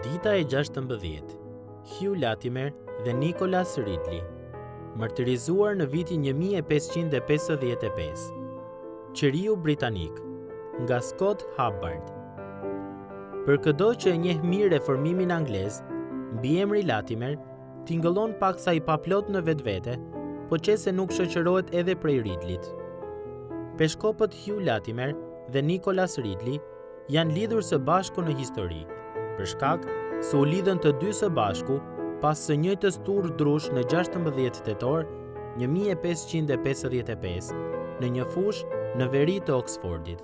Dita e 16. Hugh Latimer dhe Nicholas Ridley, martirizuar në vitin 1555. Qeriu britanik, nga Scott Hubbard. Për këdo që e njeh mirë reformimin anglez, mbiemri Latimer tingëllon paksa i paplot në vetvete, po qese nuk shoqërohet edhe prej Ridleyt. Peshkopët Hugh Latimer dhe Nicholas Ridley janë lidhur së bashku në histori, për shkak se u lidhën të dy së bashku pas së njëjtës turr drush në 16 tetor 1555 në një fushë në veri të Oxfordit.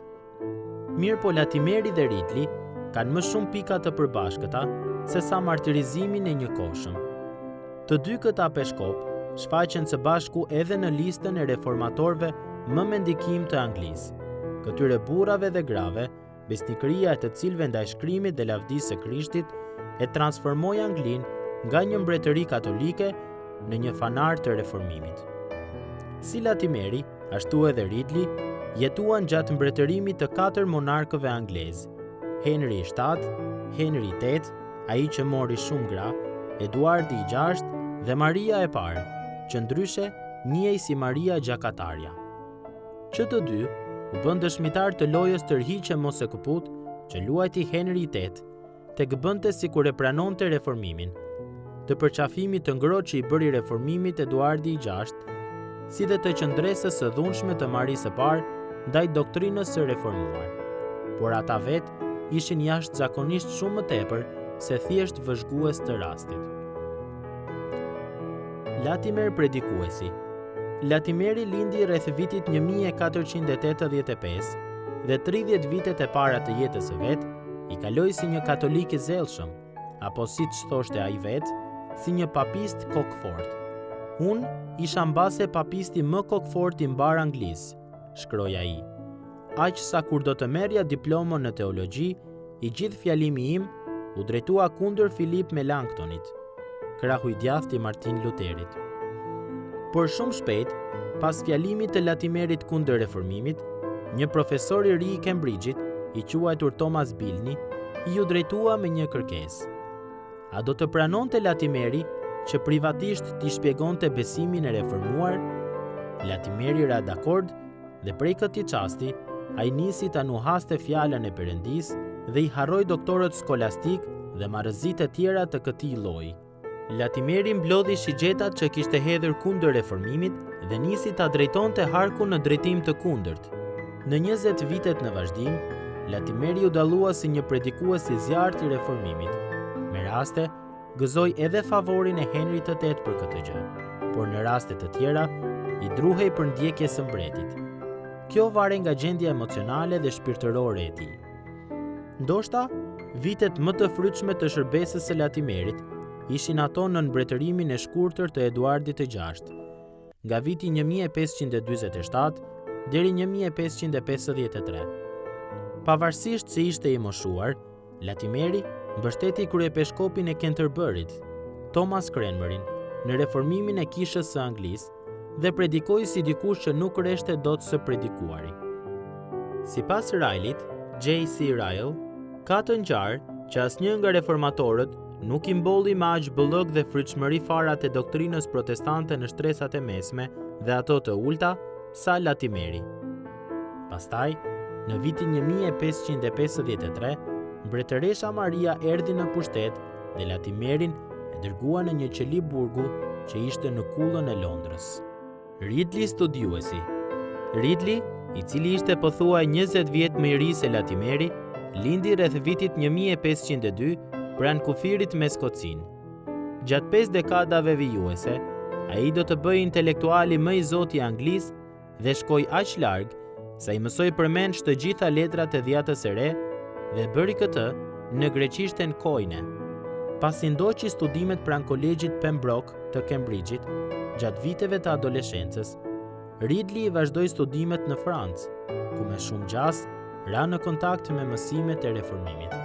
Mirë po Latimeri dhe Ridley kanë më shumë pika të përbashkëta se sa martirizimin e njëkohshëm. Të dy këta peshkop shfaqen së bashku edhe në listën e reformatorëve më me ndikim të Anglisë. Këtyre burrave dhe grave, besnikëria e të cilëve ndaj shkrimit dhe lavdisë së Krishtit e transformoi Anglinë nga një mbretëri katolike në një fanar të reformimit. Si Latimeri, ashtu edhe Ridley, jetuan gjatë mbretërimit të 4 monarkëve anglez: Henry VII, Henry VIII, ai që mori shumë gra, Eduardi VI dhe Maria e parë, që ndryshe njihej si Maria Gjakatarja. Që të dy u bën dëshmitar të lojës tërhiqe mos e kuput që luajti Henry VIII, tek bënte sikur e pranonte reformimin, të përqafimit të ngrohtë që i bëri reformimit Eduardi VI, si dhe të qëndresës së dhunshme të Marisë së parë ndaj doktrinës së reformuar. Por ata vetë ishin jashtëzakonisht shumë më tepër se thjesht vëzhgues të rastit. Latimer predikuesi. Latimeri lindi rreth vitit 1485 dhe 30 vitet e para të jetës së vet i kaloi si një katolik i zellshëm, apo siç thoshte ai vet, si një papist kokfort. Unë isha mbase papisti më kokfort i mbar Anglisë, shkroi ai. Aq sa kur do të merrja diplomën në teologji, i gjithë fjalimi im u drejtua kundër Philip Melanchthonit, krahu i djathtë i Martin Lutherit. Por shumë shpejt, pas fjalimit të Latimerit kundër reformimit, një profesor i ri i Cambridge-it, i quajtur Thomas Bilney, i u drejtua me një kërkesë. A do të pranonte Latimeri që privatisht t'i shpjegonte besimin e reformuar? Latimeri ra dakord dhe prej këtij çasti ai nisi ta nuhaste fjalën e Perëndis dhe i harroi doktorët skolastik dhe marrëzitë e tjera të këtij lloji. Latimeri mblodhi shigjetat që kishte hedhur kundër reformimit dhe nisi ta drejtonte harkun në drejtim të kundërt. Në 20 vitet në vazhdim, Latimeri u dallua si një predikues i zjarrt i reformimit. Me raste, gëzoi edhe favorin e Henry VIII për këtë gjë, por në raste të tjera i druhej për ndjekjes së mbretit. Kjo vare nga gjendja emocionale dhe shpirtërore e tij. Ndoshta, vitet më të frytshme të shërbesës së Latimerit ishin ato në mbretërimin e shkurtër të Eduardit të VI, nga viti 1547 deri 1553. Pavarësisht se ishte i moshuar, Latimeri mbështeti kryepeshkopin e Canterburyt, Thomas Cranmerin, në reformimin e kishës së Anglisë dhe predikoi si dikush që nuk reshte dot së predikuari. Sipas Rylit, J.C. Ryle, ka të ngjarë që asnjë nga reformatorët nuk i mbolli me aq bëllëk dhe frytshmëri farat e doktrinës protestante në shtresat e mesme dhe ato të ulta sa Latimeri. Pastaj, në vitin 1553, mbretëresha Maria erdhi në pushtet dhe Latimerin e dërgua në një qeli burgu që ishte në kullën e Londrës. Ridley studiuesi. Ridley, i cili ishte pothuaj 20 vjet më i ri se Latimeri, lindi rreth vitit 1502 pranë kufirit me Skocinë. Gjatë 5 dekadave vijuese, ai do të bëjë intelektuali më i zotë i Anglisë dhe shkoi aq larg sa i mësoi përmend të gjitha letrat e dhjatës së re dhe bëri këtë në greqishten koine. Pasi ndoqi studimet pranë kolegjit Pembroke të Cambridge-it, gjatë viteve të adoleshencës, Ridley vazhdoi studimet në Francë, ku me shumë gjas ra në kontakt me mësimet e reformimit.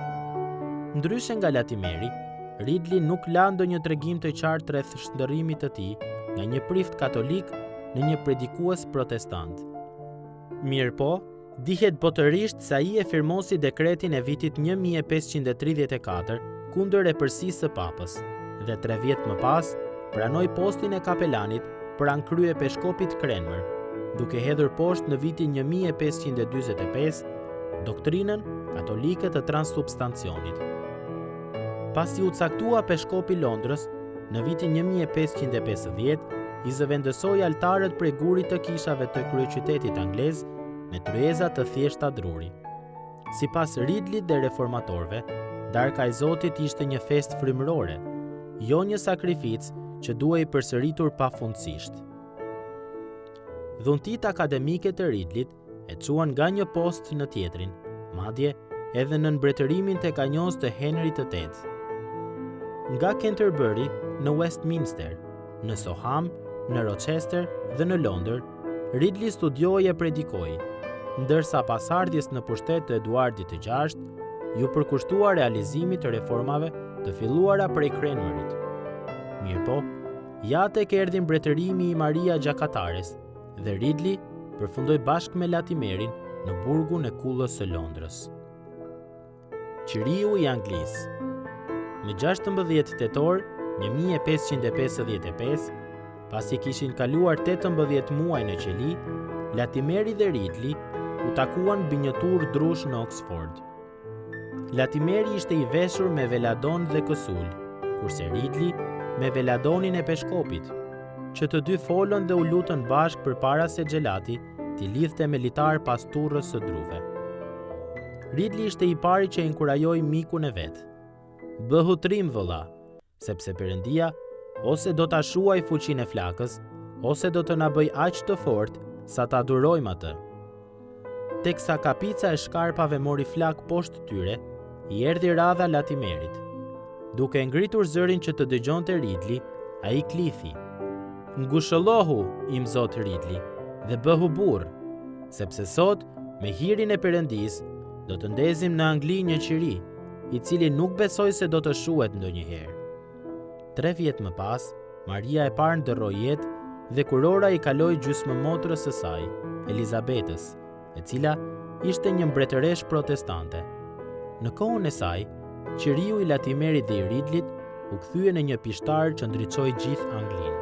Ndryshe nga Latimeri, Ridley nuk la ndonjë tregim të qartë rreth shndërrimit të tij nga një prift katolik në një predikues protestant. Mirëpo, dihet botërisht se ai e firmosi dekretin e vitit 1534 kundër epërsisë së papës dhe 3 vjet më pas pranoi postin e kapelanit për ankrye peshkopit Cranmer, duke hedhur poshtë në vitin 1545 doktrinën katolike të transsubstancionit. Pasi u caktua peshkopi Londrës, në vitin 1550 i zëvendësoi altarët prej gurit të kishave të kryeqytetit anglez me tryeza të thjeshta druri. Sipas Ridleyt dhe reformatorëve, darka e Zotit ishte një festë frymërore, jo një sakrificë që duhej përsëritur pafundësisht. Dhuntit akademike të Ridleyt e quan nga një post në tjetrin, madje edhe në mbretërimin tek anjos të Henrit VIII. Nga Canterbury në Westminster, në Soham, në Rochester dhe në Londër, Ridley studioi e predikoi, ndërsa pas ardhjes në pushtet të Eduardit të VI, ju përkushtua realizimit të reformave të filluara prej Cranmerit. Mirëpo, ja tek erdhi mbretërimi i Maria Gjakatares dhe Ridley përfundoi bashkë me Latimerin në burgun e Kullës së Londrës. Qiriu i Anglisë. Në 16 tetor 1555, pasi kishin kaluar 18 muaj në qeli, Latimeri dhe Ridley u takuan mbi një turr drush në Oxford. Latimeri ishte i veshur me veladon dhe kësul, kurse Ridley me veladonin e peshkopit, që të dy folën dhe u lutën bashkë përpara se xhelati t'i lidhte me litar pas turrës së druve. Ridley ishte i pari që inkurajoi mikun e vet. Bëhu trim vëlla, sepse Perëndia ose do ta shuaj fuqinë e flakës, ose do të na bëj aq të fortë sa ta adurojmë atë. Teksa kapica e shkarpave mori flak poshtë tyre, i erdhi radha Latimerit. Duke ngritur zërin që të dëgjonte Ridley, ai klithi: "Ngushëllohu, im zot Ridley, dhe bëhu burr, sepse sot, me hirin e Perëndis, do të ndezim në Angli një qiri, i cili nuk besoj se do të shuhet ndonjëherë." 3 vjet më pas, Maria e parë ndërroi jetë dhe kurora i kaloi gjysmëmotrës së saj, Elizabetës, e cila ishte një mbretëresh protestante. Në kohën e saj, qiriu i Latimerit dhe i Ridleyt u kthye në një pishtar që ndriçoi gjithë Anglinë.